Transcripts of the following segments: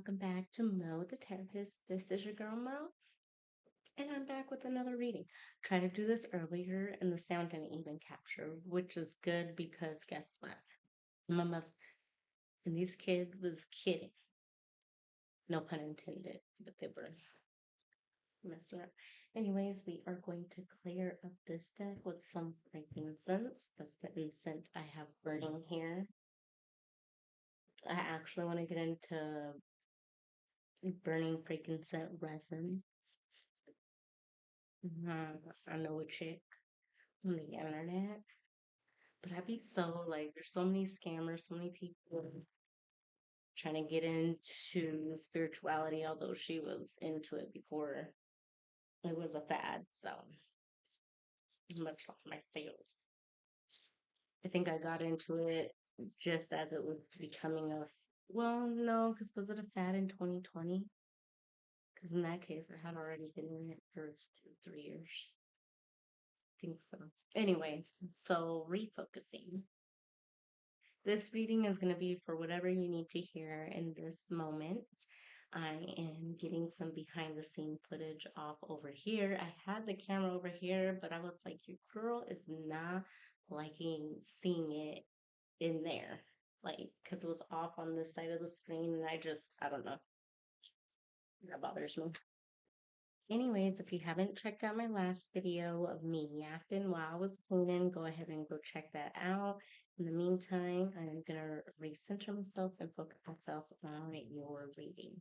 welcome back to Mo the Therapist. This is your girl Mo, and I'm back with another reading. Tried to do this earlier, and the sound didn't even capture, which is good because guess what? My mother and these kids was kidding. No pun intended, but they were messing around. Anyways, we are going to clear up this deck with some frankincense. That's the incense I have burning here. I actually want to get into burning frankincense resin. I know a chick on the internet, but I'd be so like, there's so many scammers, so many people trying to get into spirituality, although she was into it before it was a fad. So, much like myself, I think I got into it just as it was becoming a well, no, because was it a fad in 2020? Because in that case, I had already been in it for 2, 3 years. I think so. Anyways, so refocusing. This reading is going to be for whatever you need to hear in this moment. I am getting some behind the scene footage off over here. I had the camera over here, but I was like, your girl is not liking seeing it in there. Like, because it was off on this side of the screen, and I don't know. That bothers me. Anyways, if you haven't checked out my last video of me yapping while I was cleaning, go ahead and go check that out. In the meantime, I'm going to recenter myself and focus myself on your reading.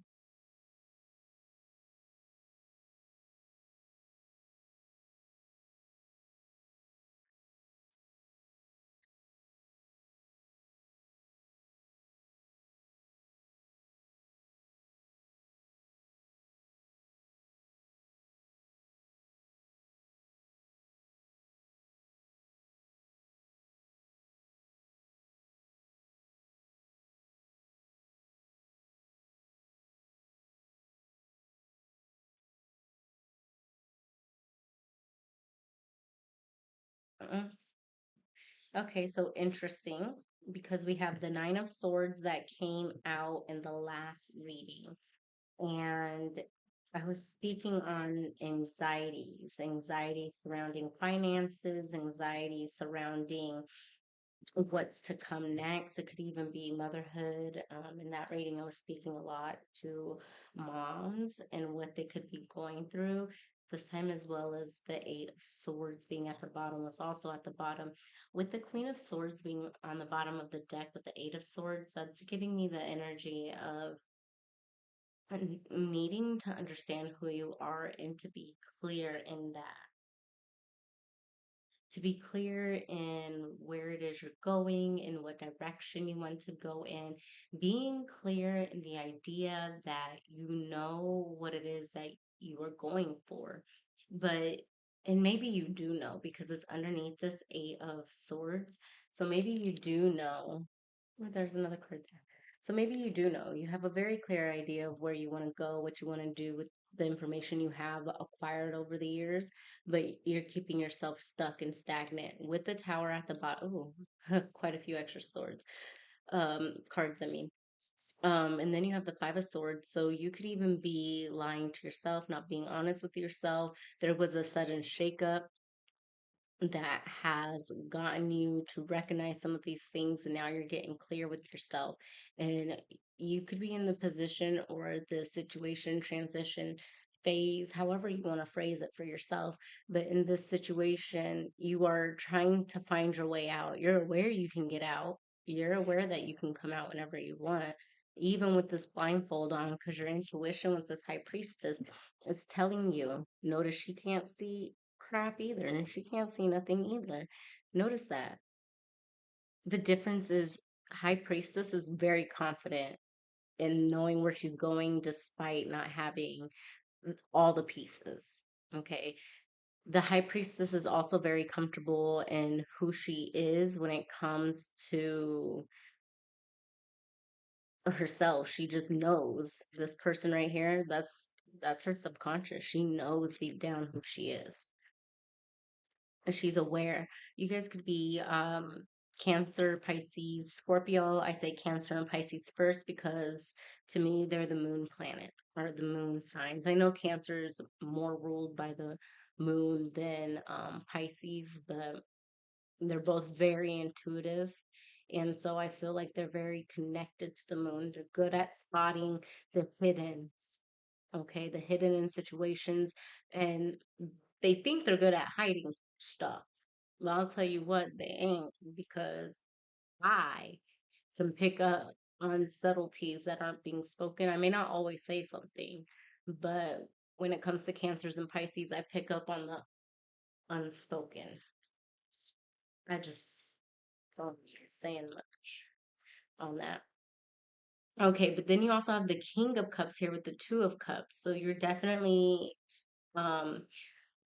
Uh-uh. Okay, so interesting because we have the Nine of Swords that came out in the last reading. And I was speaking on anxiety surrounding finances, anxiety surrounding what's to come next. It could even be motherhood. In that reading, I was speaking a lot to moms and what they could be going through this time, as well as the Eight of Swords being at the bottom was also at the bottom. With the Queen of Swords being on the bottom of the deck with the Eight of Swords, that's giving me the energy of needing to understand who you are and to be clear in that, to be clear in where it is you're going, in what direction you want to go in, being clear in the idea that you know what it is that you are going for. But, and maybe you do know because it's underneath this Eight of Swords. So maybe you do know. Oh, there's another card there. So maybe you do know. You have a very clear idea of where you want to go, what you want to do with the information you have acquired over the years, but you're keeping yourself stuck and stagnant with the tower at the bottom. Oh, quite a few extra swords. Cards, I mean. And then you have the Five of Swords. So you could even be lying to yourself, not being honest with yourself. There was a sudden shakeup that has gotten you to recognize some of these things, and now you're getting clear with yourself. And you could be in the position or the situation transition phase, however you want to phrase it for yourself. But in this situation, you are trying to find your way out. You're aware you can get out, you're aware that you can come out whenever you want. Even with this blindfold on, because your intuition with this high priestess is telling you, notice she can't see crap either, and she can't see nothing either. Notice that. The difference is High Priestess is very confident in knowing where she's going despite not having all the pieces. Okay. The High Priestess is also very comfortable in who she is when it comes to herself. She just knows this person right here, that's her subconscious. She knows deep down who she is. She's aware. You guys could be Cancer, Pisces, Scorpio. I say Cancer and Pisces first because to me they're the moon planet or the moon signs. I know Cancer is more ruled by the moon than Pisces, but they're both very intuitive. And so I feel like they're very connected to the moon. They're good at spotting the hidden, okay, the hidden in situations, and they think they're good at hiding stuff. Well, I'll tell you what, they ain't, because I can pick up on subtleties that aren't being spoken. I may not always say something, but when it comes to Cancers and Pisces, I pick up on the unspoken. I just don't saying much on that. Okay, but then you also have the King of Cups here with the Two of Cups. So you're definitely um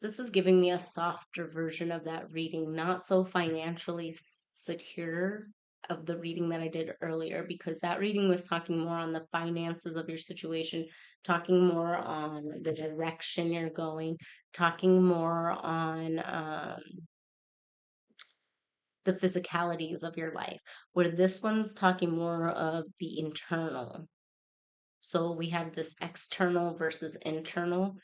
this is giving me a softer version of that reading, not so financially secure of the reading that I did earlier, because that reading was talking more on the finances of your situation, talking more on the direction you're going, talking more on the physicalities of your life, where this one's talking more of the internal. So we have this external versus internal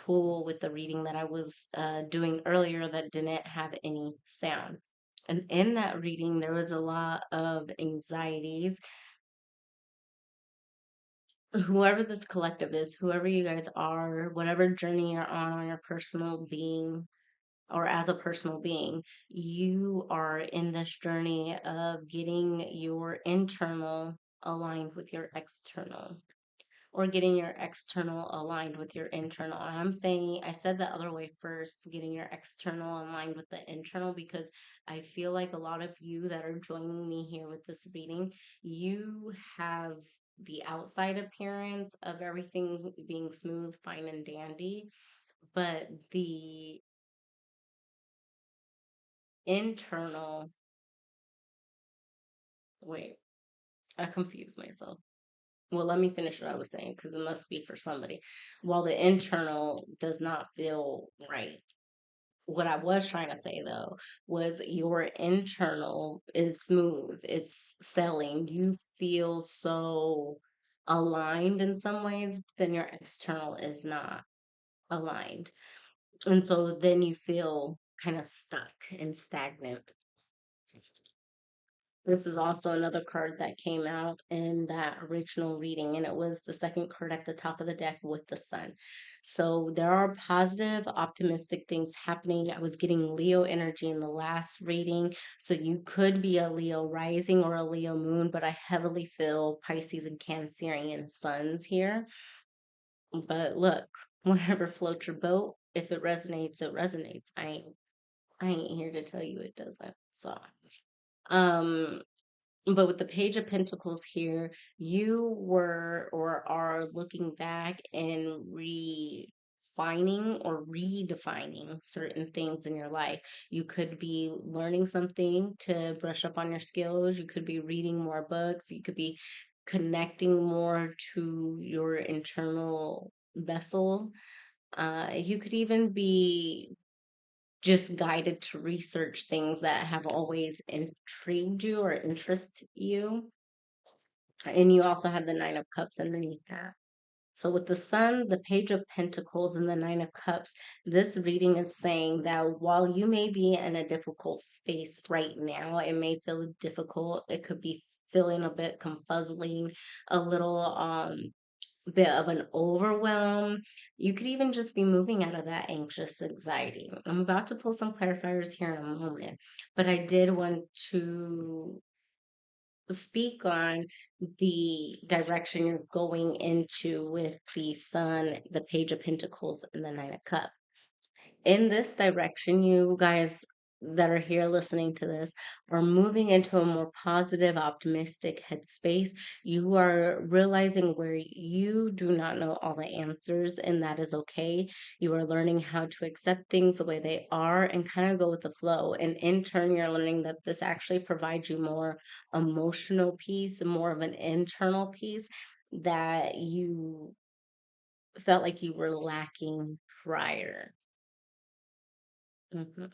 pool with the reading that I was doing earlier that didn't have any sound. And in that reading, there was a lot of anxieties. Whoever this collective is, whoever you guys are, whatever journey you're on your personal being or as a personal being, you are in this journey of getting your internal aligned with your external, or getting your external aligned with your internal. I'm saying, I said the other way first, getting your external aligned with the internal, because I feel like a lot of you that are joining me here with this reading, you have the outside appearance of everything being smooth, fine, and dandy, but the internal, wait, I confused myself. Well, let me finish what I was saying because it must be for somebody. While the internal does not feel right. What I was trying to say though was your internal is smooth, it's selling. You feel so aligned in some ways, then your external is not aligned. And so then you feel kind of stuck and stagnant. This is also another card that came out in that original reading, and it was the second card at the top of the deck with the sun. So there are positive, optimistic things happening. I was getting Leo energy in the last reading. So you could be a Leo rising or a Leo moon, but I heavily feel Pisces and Cancerian suns here. But look, whatever floats your boat, if it resonates, it resonates. I ain't here to tell you it doesn't. So um but with the Page of Pentacles here, you were or are looking back and refining or redefining certain things in your life. You could be learning something to brush up on your skills. You could be reading more books. You could be connecting more to your internal vessel. You could even be just guided to research things that have always intrigued you or interest you. And you also have the Nine of Cups underneath that. So with the Sun, the Page of Pentacles, and the Nine of Cups, this reading is saying that while you may be in a difficult space right now, it may feel difficult. It could be feeling a bit confuzzling, a little bit of an overwhelm. You could even just be moving out of that anxious anxiety. I'm about to pull some clarifiers here in a moment, but I did want to speak on the direction you're going into with the Sun, the Page of Pentacles, and the Nine of Cups. In this direction, you guys that are here listening to this are moving into a more positive, optimistic headspace. You are realizing where you do not know all the answers, and that is okay. You are learning how to accept things the way they are and kind of go with the flow. And in turn, you're learning that this actually provides you more emotional peace and more of an internal peace that you felt like you were lacking prior. Mhm.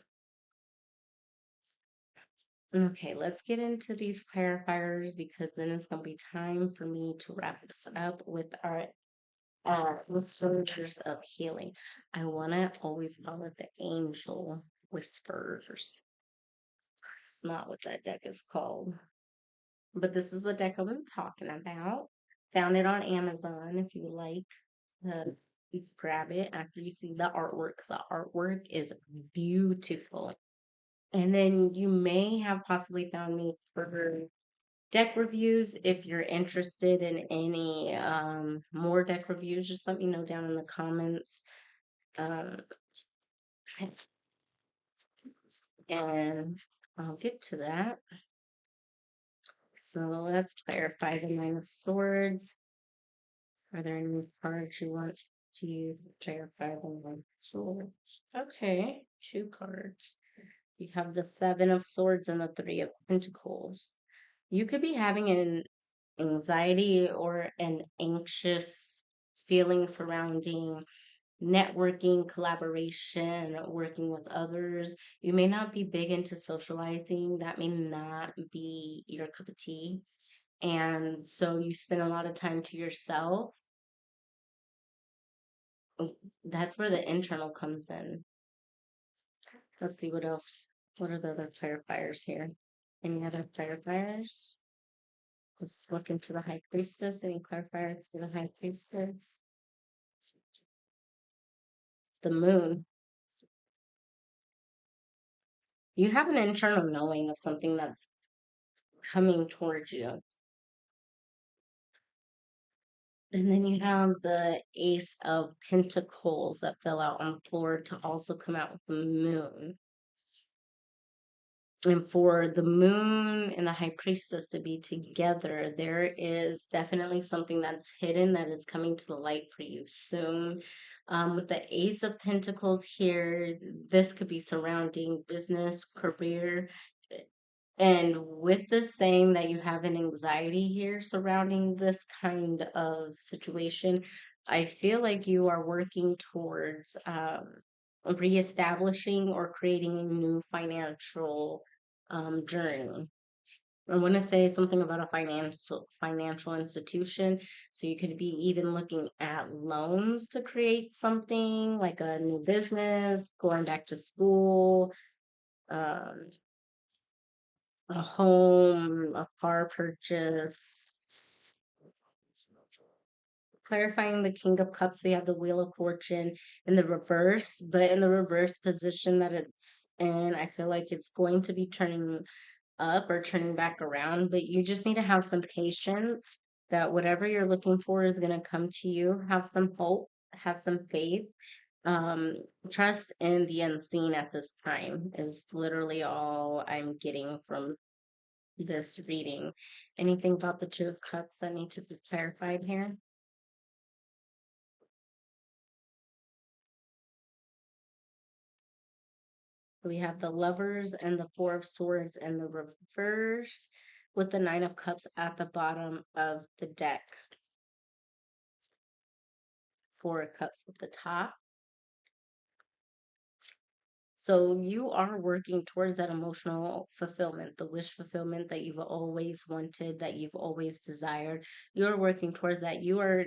Okay, let's get into these clarifiers because then it's going to be time for me to wrap this up with our whispers of healing. I want to always call it the angel whispers. It's not what that deck is called. But this is the deck I'm talking about. Found it on Amazon if you like. You grab it after you see the artwork. The artwork is beautiful. And then you may have possibly found me for deck reviews. If you're interested in any more deck reviews, just let me know down in the comments. Um, and I'll get to that. So let's clarify the Nine of Swords. Are there any cards you want to clarify the Nine of Swords? Okay, two cards. You have the Seven of Swords and the Three of Pentacles. You could be having an anxiety or an anxious feeling surrounding networking, collaboration, working with others. You may not be big into socializing. That may not be your cup of tea. And so you spend a lot of time to yourself. That's where the internal comes in. Let's see what else. What are the other clarifiers here? Any other clarifiers? Let's look into the High Priestess. Any clarifiers for the High Priestess? The Moon. You have an internal knowing of something that's coming towards you. And then you have the Ace of Pentacles that fell out on the floor to also come out with the Moon. And for the Moon and the High Priestess to be together, there is definitely something that's hidden that is coming to the light for you soon. With the Ace of Pentacles here, this could be surrounding business, career. And with this saying that you have an anxiety here surrounding this kind of situation, I feel like you are working towards reestablishing or creating a new financial journey. I want to say something about a financial institution. So you could be even looking at loans to create something like a new business, going back to school, um, a home, a car purchase. Clarifying the King of Cups, we have the Wheel of Fortune in the reverse, but in the reverse position that it's in, I feel like it's going to be turning up or turning back around, but you just need to have some patience that whatever you're looking for is going to come to you. Have some hope, have some faith. Um, Trust in the unseen at this time is literally all I'm getting from this reading. Anything about the Two of Cups that need to be clarified here? We have the Lovers and the Four of Swords in the reverse with the Nine of Cups at the bottom of the deck. Four of Cups at the top. So you are working towards that emotional fulfillment, the wish fulfillment that you've always wanted, that you've always desired. You're working towards that. You are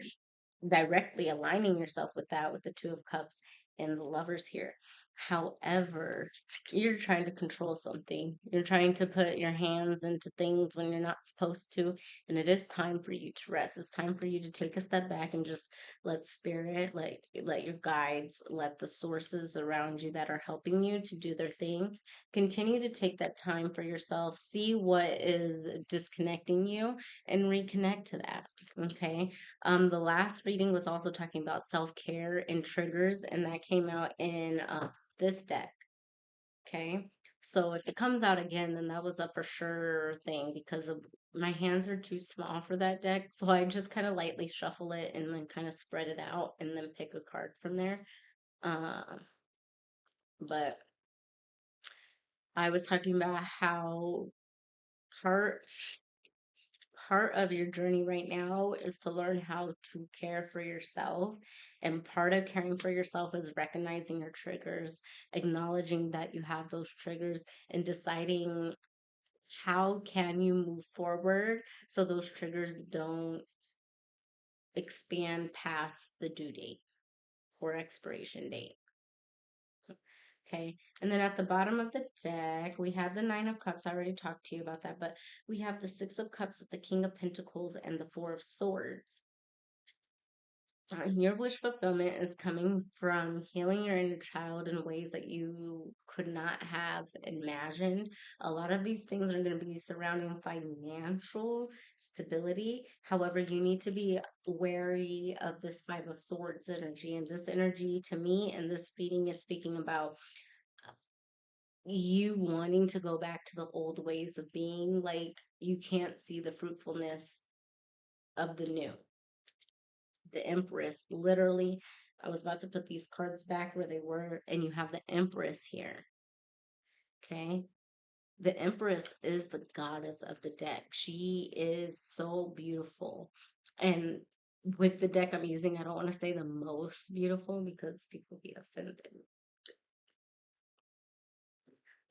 directly aligning yourself with that with the Two of Cups and the Lovers here. However, you're trying to control something. You're trying to put your hands into things when you're not supposed to. And it is time for you to rest. It's time for you to take a step back and just let spirit, let your guides, let the sources around you that are helping you to do their thing. Continue to take that time for yourself. See what is disconnecting you and reconnect to that. Okay. The last reading was also talking about self-care and triggers, and that came out in this deck. Okay. So if it comes out again, then that was a for sure thing because of my hands are too small for that deck. So I just kind of lightly shuffle it and then kind of spread it out and then pick a card from there. Uh, but I was talking about how part part of your journey right now is to learn how to care for yourself. And part of caring for yourself is recognizing your triggers, acknowledging that you have those triggers, and deciding How can you move forward so those triggers don't expand past the due date or expiration date? Okay. And then at the bottom of the deck, we have the Nine of Cups. I already talked to you about that, but we have the Six of Cups, the King of Pentacles, and the Four of Swords. Your wish fulfillment is coming from healing your inner child in ways that you could not have imagined. A lot of these things are going to be surrounding financial stability. However, you need to be wary of this Five of Swords energy. And this energy, to me, and this reading is speaking about you wanting to go back to the old ways of being. Like you can't see the fruitfulness of the new. The Empress, literally, I was about to put these cards back where they were, and you have the Empress here. Okay. The Empress is the goddess of the deck. She is so beautiful. And with the deck I'm using, I don't want to say the most beautiful because people get offended.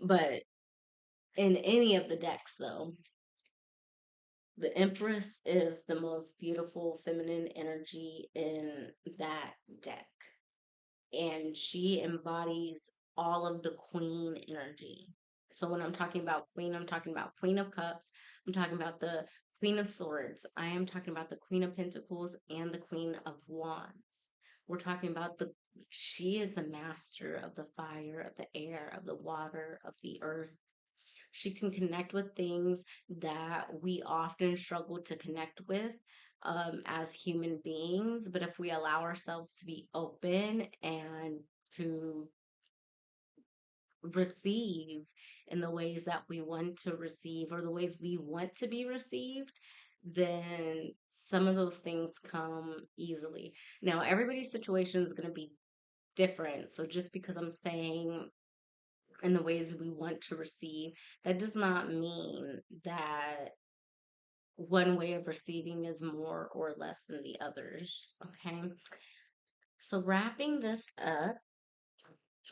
But in any of the decks, though, the Empress is the most beautiful feminine energy in that deck. And she embodies all of the queen energy. So when I'm talking about queen, I'm talking about Queen of Cups, I'm talking about the Queen of Swords, I am talking about the Queen of Pentacles and the Queen of Wands. We're talking about she is the master of the fire, of the air, of the water, of the earth. She can connect with things that we often struggle to connect with as human beings. But if we allow ourselves to be open and to receive in the ways that we want to receive or the ways we want to be received, then some of those things come easily. Now, everybody's situation is going to be different. So just because I'm saying in the ways we want to receive, that does not mean that one way of receiving is more or less than the others. Okay. So wrapping this up,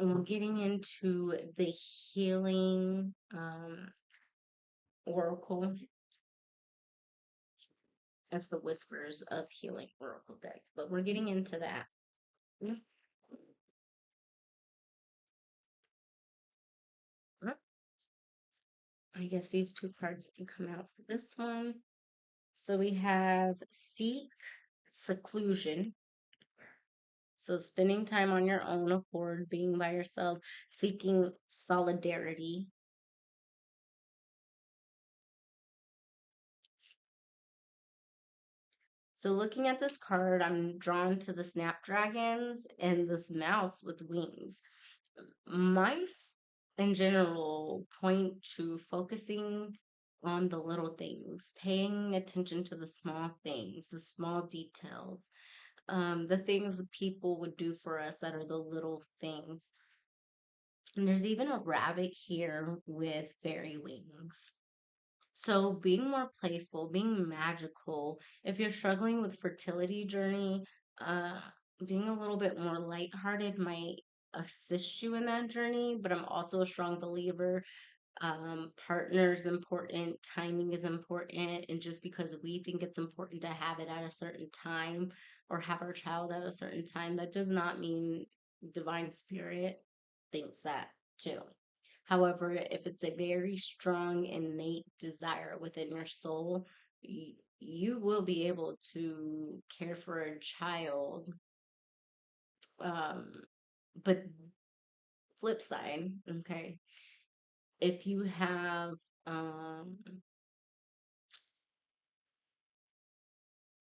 we're getting into the healing oracle as the whispers of healing oracle deck. But we're getting into that. I guess these two cards can come out for this one. So we have seek seclusion. So spending time on your own accord, being by yourself, seeking solidarity. So looking at this card, I'm drawn to the snapdragons and this mouse with wings. Mice in general point to focusing on the little things, paying attention to the small things, the small details, the things that people would do for us that are the little things. And there's even a rabbit here with fairy wings. So being more playful, being magical, if you're struggling with fertility journey, uh, being a little bit more lighthearted might assist you in that journey. But I'm also a strong believer partner's important, timing is important, and just because we think it's important to have it at a certain time or have our child at a certain time, that does not mean divine spirit thinks that too. However, if it's a very strong innate desire within your soul, you will be able to care for a child. Um, but flip side, okay, if you have um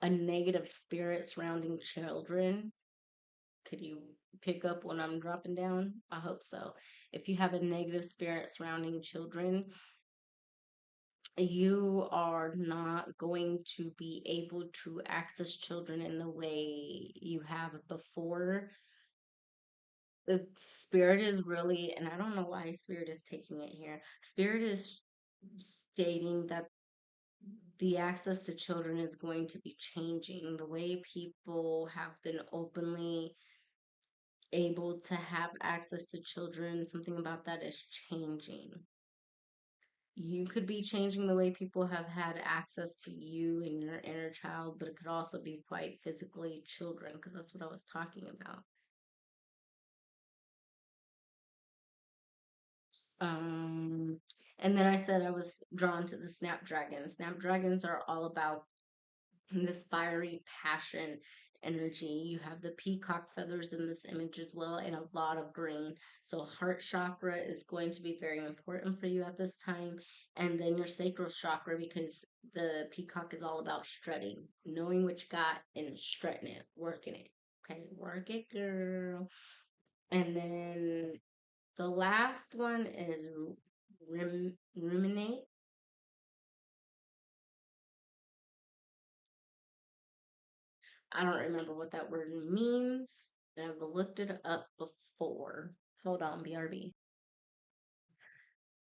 a negative spirit surrounding children. Could you pick up when I'm dropping down? I hope so. If you have a negative spirit surrounding children, you are not going to be able to access children in the way you have before. The spirit is really, and I don't know why spirit is taking it here. Spirit is stating that the access to children is going to be changing. The way people have been openly able to have access to children, something about that is changing. You could be changing the way people have had access to you and your inner child, but it could also be quite physically children, because that's what I was talking about. Um, and then I said I was drawn to the snapdragons. Snapdragons are all about this fiery passion energy. You have the peacock feathers in this image as well, and a lot of green. So, heart chakra is going to be very important for you at this time. And then your sacral chakra, because the peacock is all about strutting, knowing what you got and strutting it, working it. Okay, work it, girl. And then the last one is ruminate. I don't remember what that word means. I've looked it up before. Hold on, BRB.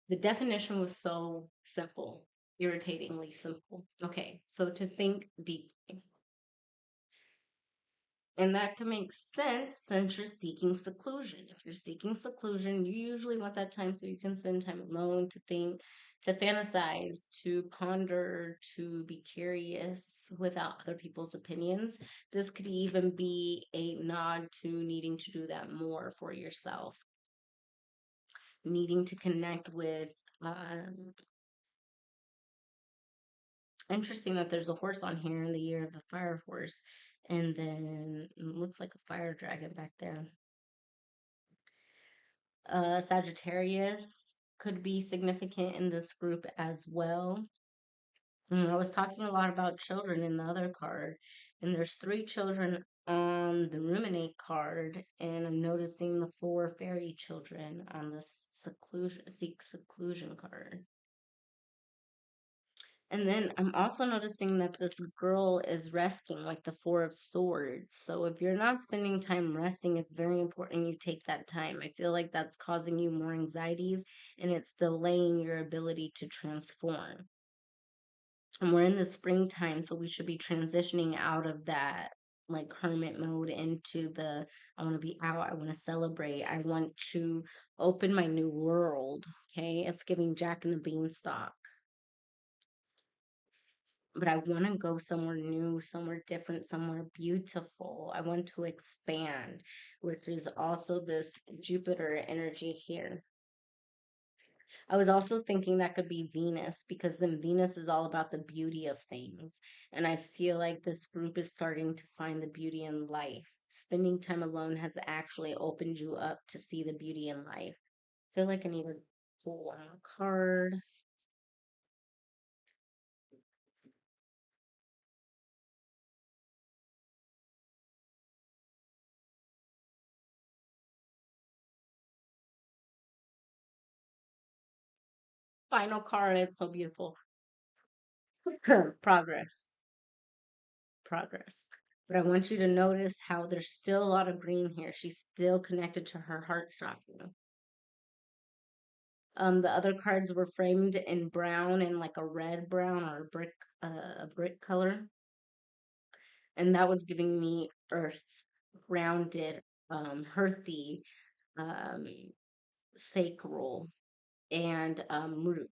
The definition was so simple, irritatingly simple. Okay, so to think deeply. And that can make sense since you're seeking seclusion. If you're seeking seclusion, you usually want that time so you can spend time alone to think, to fantasize, to ponder, to be curious without other people's opinions. This could even be a nod to needing to do that more for yourself, needing to connect with. Interesting that there's a horse on here in the year of the fire horse, and then it looks like a fire dragon back there. Sagittarius could be significant in this group as well. I was talking a lot about children in the other card, and there's three children on the ruminate card, and I'm noticing the four fairy children on the seclusion seek seclusion card. And then I'm also noticing that this girl is resting, like the Four of Swords. So if you're not spending time resting, it's very important you take that time. I feel like that's causing you more anxieties and it's delaying your ability to transform. And we're in the springtime, so we should be transitioning out of that like hermit mode into the I want to be out, I want to celebrate, I want to open my new world. Okay, it's giving Jack and the Beanstalk, but I want to go somewhere new, somewhere different, somewhere beautiful. I want to expand, which is also this Jupiter energy here. I was also thinking that could be Venus because then Venus is all about the beauty of things. And I feel like this group is starting to find the beauty in life. Spending time alone has actually opened you up to see the beauty in life. I feel like I need to pull one more card. Final card. It's so beautiful. Progress. Progress. But I want you to notice how there's still a lot of green here. She's still connected to her heart chakra. The other cards were framed in brown and like a red brown or a brick color, and that was giving me earth, grounded, earthy, um, sacral, and root.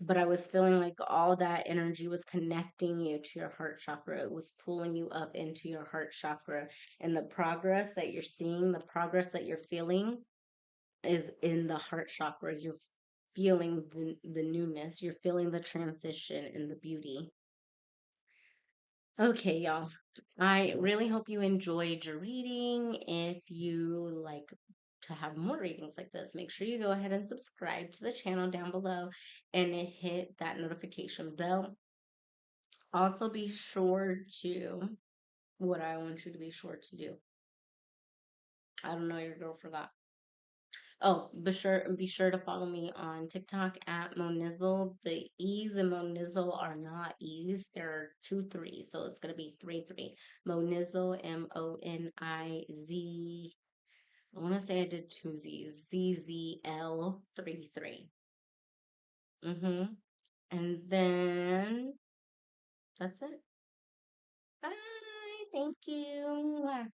But I was feeling like all that energy was connecting you to your heart chakra. It was pulling you up into your heart chakra. And the progress that you're seeing, the progress that you're feeling is in the heart chakra. You're feeling the newness, you're feeling the transition and the beauty. Okay, y'all. I really hope you enjoyed your reading. If you like to have more readings like this, make sure you go ahead and subscribe to the channel down below and hit that notification bell. Also, be sure to, what I want you to be sure to do. I don't know, your girl forgot. Oh, be sure to follow me on TikTok at Monizzle. The E's in Monizzle are not E's. They're two threes. So it's gonna be 3 3. Monizzle, Moniz. I wanna say I did two Z's. ZZL 3 3. Mm-hmm. And then that's it. Bye. Thank you.